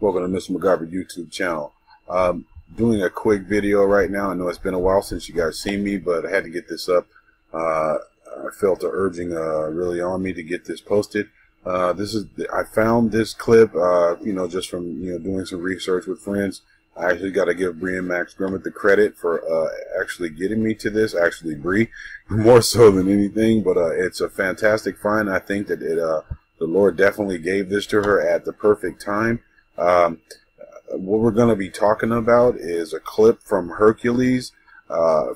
Welcome to Mr. McGarvey YouTube channel. Doing a quick video right now. I know it's been a while since you guys seen me, but I had to get this up. I felt the urging really on me to get this posted. I found this clip, just from doing some research with friends. I actually got to give Bree and Max Grimmett the credit for actually getting me to this. Actually, Bree, more so than anything. But it's a fantastic find. I think that the Lord definitely gave this to her at the perfect time. What we're going to be talking about is a clip from Hercules.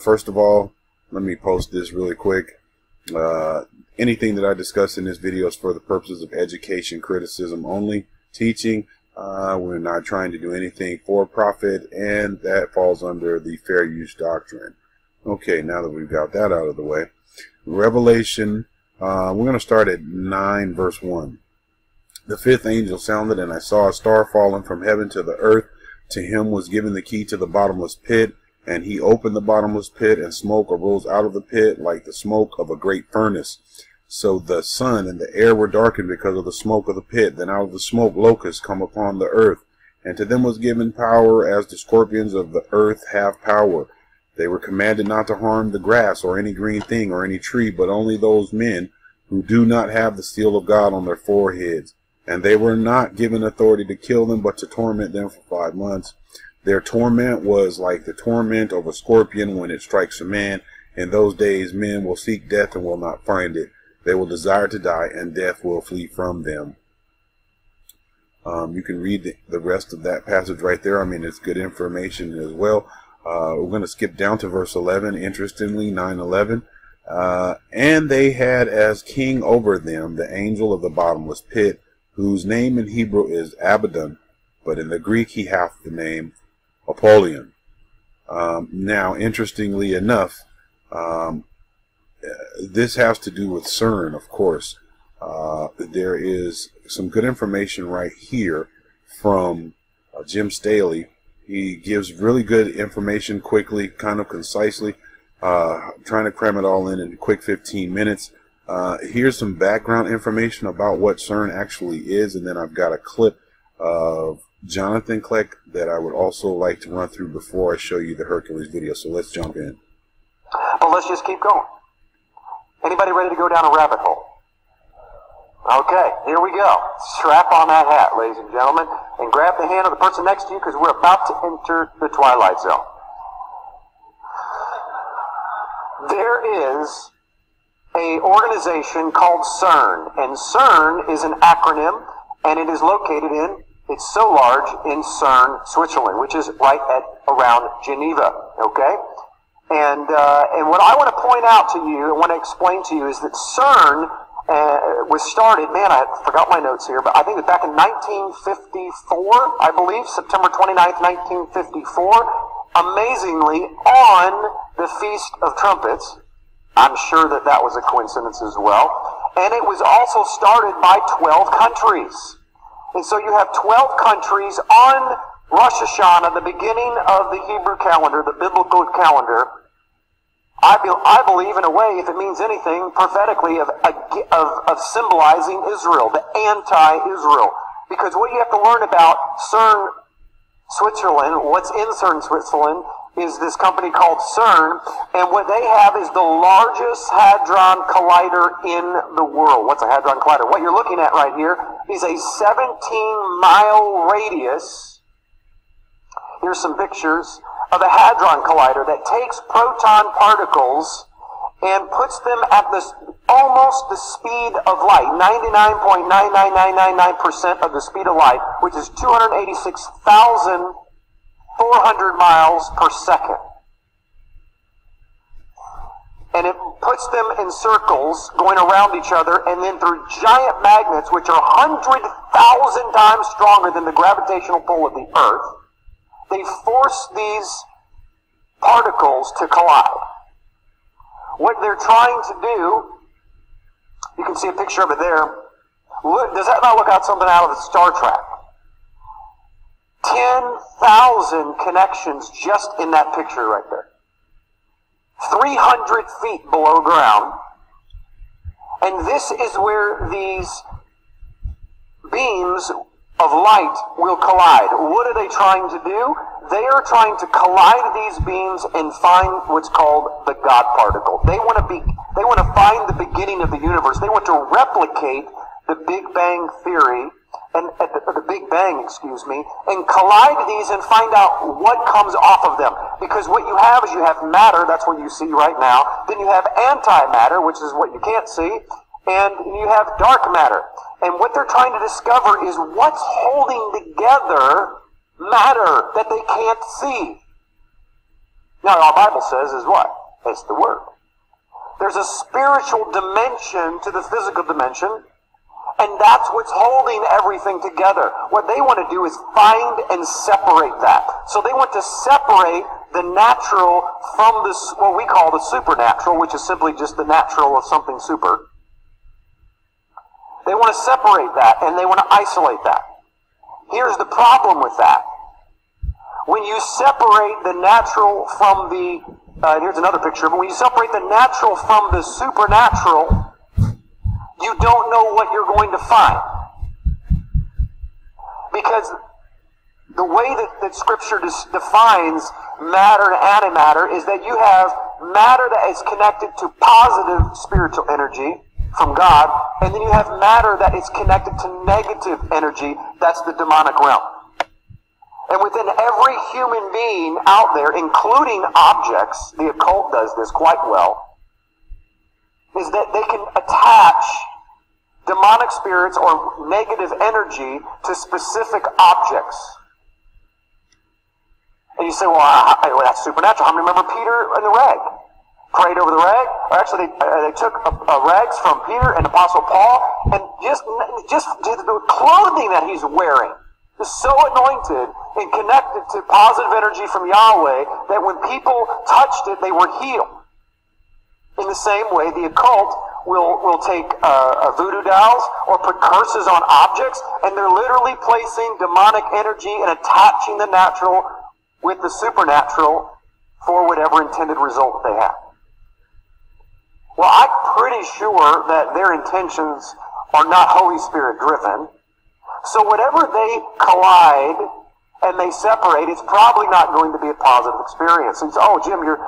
First of all, let me post this really quick. Anything that I discuss in this video is for the purposes of education, criticism only, teaching. We're not trying to do anything for profit, and that falls under the fair use doctrine. Okay, now that we've got that out of the way, Revelation, we're going to start at 9 verse 1. The fifth angel sounded, and I saw a star falling from heaven to the earth. To him was given the key to the bottomless pit, and he opened the bottomless pit, and smoke arose out of the pit like the smoke of a great furnace. So the sun and the air were darkened because of the smoke of the pit. Then out of the smoke locusts come upon the earth, and to them was given power as the scorpions of the earth have power. They were commanded not to harm the grass or any green thing or any tree, but only those men who do not have the seal of God on their foreheads. And they were not given authority to kill them, but to torment them for 5 months. Their torment was like the torment of a scorpion when it strikes a man. In those days men will seek death and will not find it. They will desire to die, and death will flee from them. You can read the rest of that passage right there. I mean, it's good information as well. We're going to skip down to verse 11. Interestingly, 9:11. And they had as king over them the angel of the bottomless pit, whose name in Hebrew is Abaddon, but in the Greek he hath the name Apollyon. Now, interestingly enough, this has to do with CERN, of course. There is some good information right here from Jim Staley. He gives really good information quickly, kind of concisely, trying to cram it all in a quick 15 minutes. Here's some background information about what CERN actually is, and then I've got a clip of Jonathan Kleck that I would also like to run through before I show you the Hercules video. So let's jump in. Well, let's just keep going. Anybody ready to go down a rabbit hole? Okay, here we go. Strap on that hat, ladies and gentlemen, and grab the hand of the person next to you, because we're about to enter the Twilight Zone. There is an organization called CERN, and CERN is an acronym, and it is located it's so large, in CERN, Switzerland, which is right around Geneva, okay? And what I want to point out to you, and want to explain to you, is that CERN was started, man, I forgot my notes here, but I think that back in 1954, I believe, September 29th, 1954, amazingly, on the Feast of Trumpets. I'm sure that that was a coincidence as well. And it was also started by 12 countries. And so you have 12 countries on Rosh Hashanah, the beginning of the Hebrew calendar, the biblical calendar. I believe, in a way, if it means anything, prophetically, of symbolizing Israel, the anti-Israel. Because what you have to learn about CERN, Switzerland, what's in CERN, Switzerland, is this company called CERN, and what they have is the largest hadron collider in the world. What's a hadron collider? What you're looking at right here is a 17-mile radius. Here's some pictures of a hadron collider that takes proton particles and puts them at almost the speed of light, 99.99999% of the speed of light, which is 286,400 miles per second. And it puts them in circles going around each other, and then through giant magnets, which are 100,000 times stronger than the gravitational pull of the Earth, they force these particles to collide. What they're trying to do, you can see a picture of it there. Does that not look like something out of Star Trek? 10,000 connections just in that picture right there. 300 feet below ground. And this is where these beams of light will collide. What are they trying to do? They are trying to collide these beams and find what's called the God particle. They want to find the beginning of the universe. They want to replicate the Big Bang theory and the Big Bang, and collide these and find out what comes off of them. Because what you have is you have matter, that's what you see right now. Then you have antimatter, which is what you can't see. And you have dark matter. And what they're trying to discover is what's holding together matter that they can't see. Now, our Bible says is what? It's the Word. There's a spiritual dimension to the physical dimension, and that's what's holding everything together. What they want to do is find and separate that. So they want to separate the natural from this, what we call the supernatural, which is simply just the natural of something super. They want to separate that, and they want to isolate that. Here's the problem with that. When you separate the natural from the, here's another picture, but when you separate the natural from the supernatural, you don't know what you're going to find. Because the way that Scripture defines matter and antimatter is that you have matter that is connected to positive spiritual energy from God, and then you have matter that is connected to negative energy. That's the demonic realm. And within every human being out there, including objects, the occult does this quite well, is that they can attach demonic spirits or negative energy to specific objects. And you say, well, that's supernatural. How many remember Peter and the rag? Prayed over the rag. Or actually, they took rags from Peter and Apostle Paul, and just the clothing that he's wearing is so anointed and connected to positive energy from Yahweh that when people touched it, they were healed. In the same way, the occult will take voodoo dolls or put curses on objects, and they're literally placing demonic energy and attaching the natural with the supernatural for whatever intended result they have. Well, I'm pretty sure that their intentions are not Holy Spirit driven. So whatever they collide and they separate, it's probably not going to be a positive experience. And so, oh, Jim, you're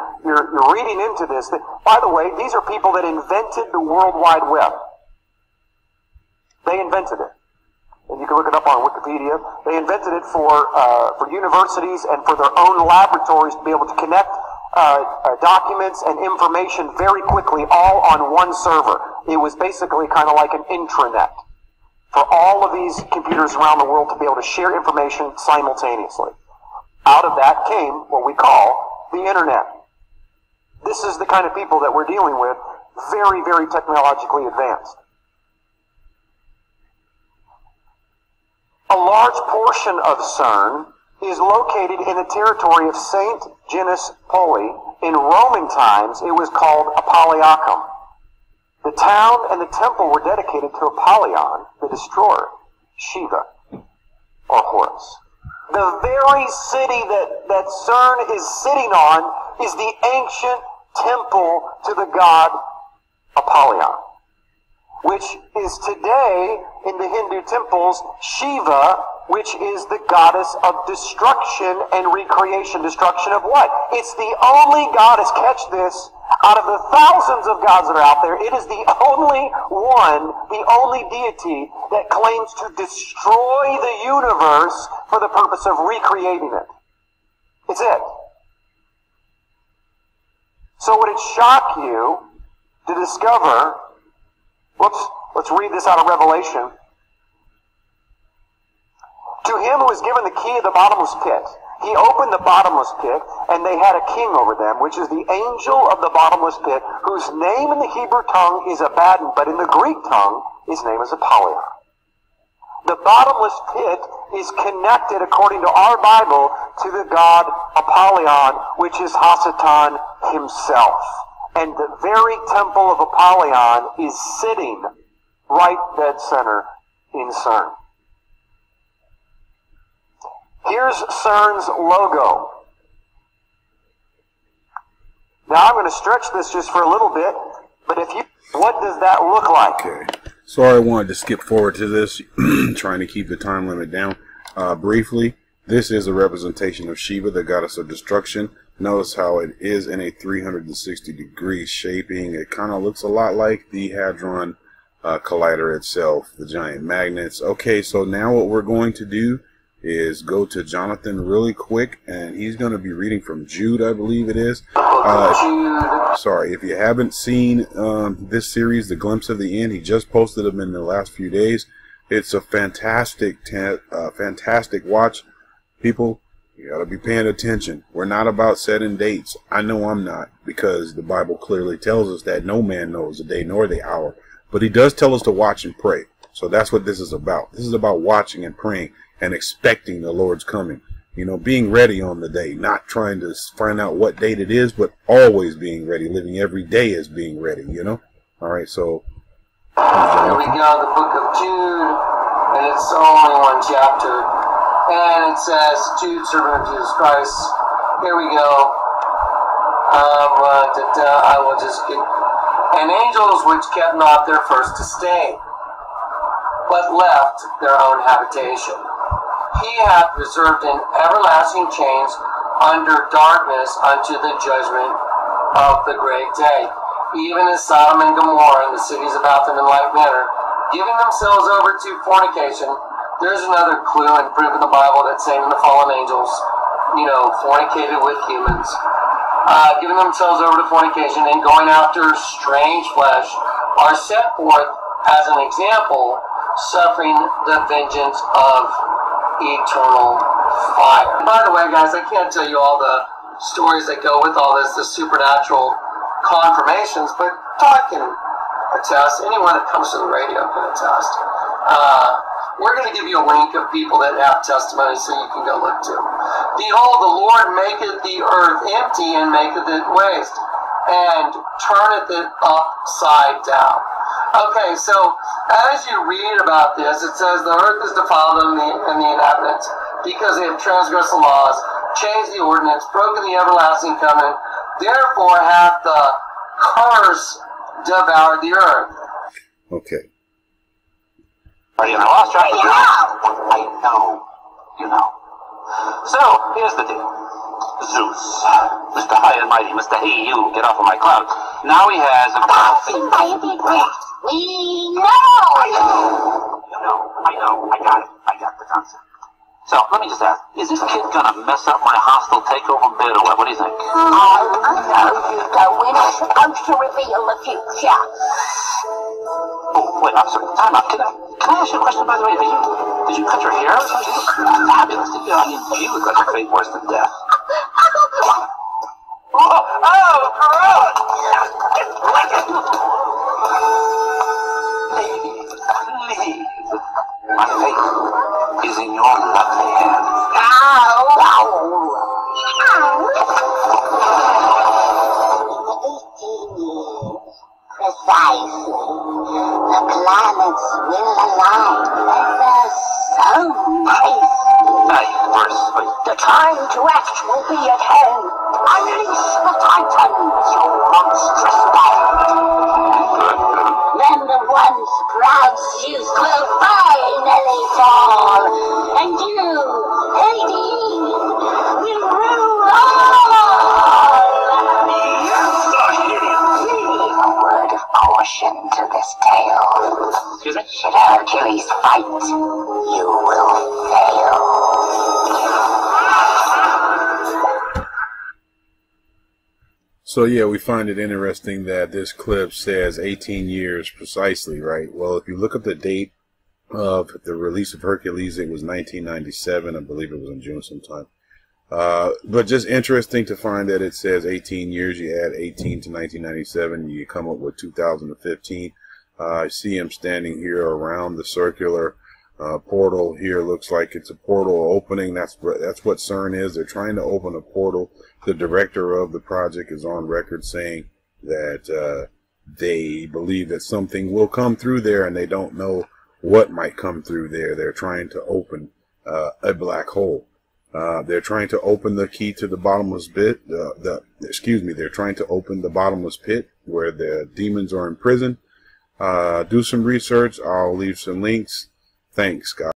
reading into this. By the way, these are people that invented the World Wide Web. They invented it. And you can look it up on Wikipedia. They invented it for universities and for their own laboratories to be able to connect documents and information very quickly, all on one server. It was basically kind of like an intranet for all of these computers around the world to be able to share information simultaneously. Out of that came what we call the internet. This is the kind of people that we're dealing with, very, very technologically advanced. A large portion of CERN is located in the territory of St. Genus Poli. In Roman times, it was called Apolliacum. The town and the temple were dedicated to Apollyon, the destroyer, Shiva, or Horus. The very city that CERN is sitting on is the ancient temple to the god Apollyon, which is today in the Hindu temples Shiva, which is the goddess of destruction and recreation. Destruction of what? It's the only goddess, catch this, out of the thousands of gods that are out there, it is the only one, the only deity that claims to destroy the universe for the purpose of recreating it. It's it. So would it shock you to discover, let's read this out of Revelation. To him who was given the key of the bottomless pit, he opened the bottomless pit, and they had a king over them, which is the angel of the bottomless pit, whose name in the Hebrew tongue is Abaddon, but in the Greek tongue, his name is Apollyon. The bottomless pit is connected, according to our Bible, to the god Apollyon, which is Hasatan himself. And the very temple of Apollyon is sitting right dead center in CERN. Here's CERN's logo. Now I'm going to stretch this just for a little bit, but what does that look like? Okay. Sorry, I wanted to skip forward to this, trying to keep the time limit down. Briefly, this is a representation of Shiva, the goddess of destruction. Notice how it is in a 360-degree shaping. It kind of looks a lot like the Hadron Collider itself, the giant magnets. Okay, so now what we're going to do is go to Jonathan really quick, and he's going to be reading from Jude, I believe it is. Sorry, if you haven't seen this series, The Glimpse of the End, he just posted them in the last few days. It's a fantastic watch. People, you got to be paying attention. We're not about setting dates. I know I'm not, because the Bible clearly tells us that no man knows the day nor the hour. But he does tell us to watch and pray. So that's what this is about. This is about watching and praying and expecting the Lord's coming. You know, being ready on the day, not trying to find out what date it is, but always being ready, living every day as being ready, you know? All right, so. Here we go, the book of Jude, and it's only one chapter. And it says, Jude, servant of Jesus Christ. Here we go. I will just get. And angels which kept not their first estate, but left their own habitation, he hath reserved in everlasting chains under darkness unto the judgment of the great day. Even as Sodom and Gomorrah and the cities about them in like manner, giving themselves over to fornication. There's another clue and proof in the Bible that Satan and the fallen angels, you know, fornicated with humans. Giving themselves over to fornication and going after strange flesh are set forth as an example, suffering the vengeance of eternal fire. By the way, guys, I can't tell you all the stories that go with all this, the supernatural confirmations, but I can attest. Anyone that comes to the radio can attest. We're going to give you a link of people that have testimony so you can go look to. Behold, the Lord maketh the earth empty and maketh it waste, and turneth it upside down. Okay, so as you read about this, it says the earth is defiled and the inhabitants, because they have transgressed the laws, changed the ordinance, broken the everlasting covenant. Therefore hath the curse devoured the earth. Okay. Are you lost track of I know. You know. So, here's the deal. Zeus, Mr. High and Mighty, Mr. Hey, you, get off of my cloud. Now he has a... by a big breath. We know! I know. I got it. I got the concept. So, let me just ask, is this kid gonna mess up my hostile takeover bid or what? What do you think? Oh, no, Hugo. We're not supposed to reveal the future. Oh, wait, I'm sorry. Time out. Can I ask you a question, by the way? Did you cut your hair? You look fabulous. You look like a fate worse than death. Oh, gross! Please. My fate is in your lovely hands. Precisely. The planets will align. They're so nice. The time to act will be at hand. Unleash the Titans, you monstrous band. Then the once proud Zeus will finally fall, and you, Hades, will rule all. A word of caution to this tale. Excuse me? Should Hercules fight, you will fail. So yeah, we find it interesting that this clip says 18 years precisely, right? Well, if you look up the date of the release of Hercules, it was 1997. I believe it was in June sometime. But just interesting to find that it says 18 years. You add 18 to 1997, you come up with 2015. I see him standing here around the circular portal here. Looks like it's a portal opening. That's what CERN is. They're trying to open a portal. The director of the project is on record saying that they believe that something will come through there, and they don't know what might come through there. They're trying to open a black hole. They're trying to open the key to the bottomless pit. They're trying to open the bottomless pit where the demons are imprisoned. Do some research. I'll leave some links. Thanks, guys.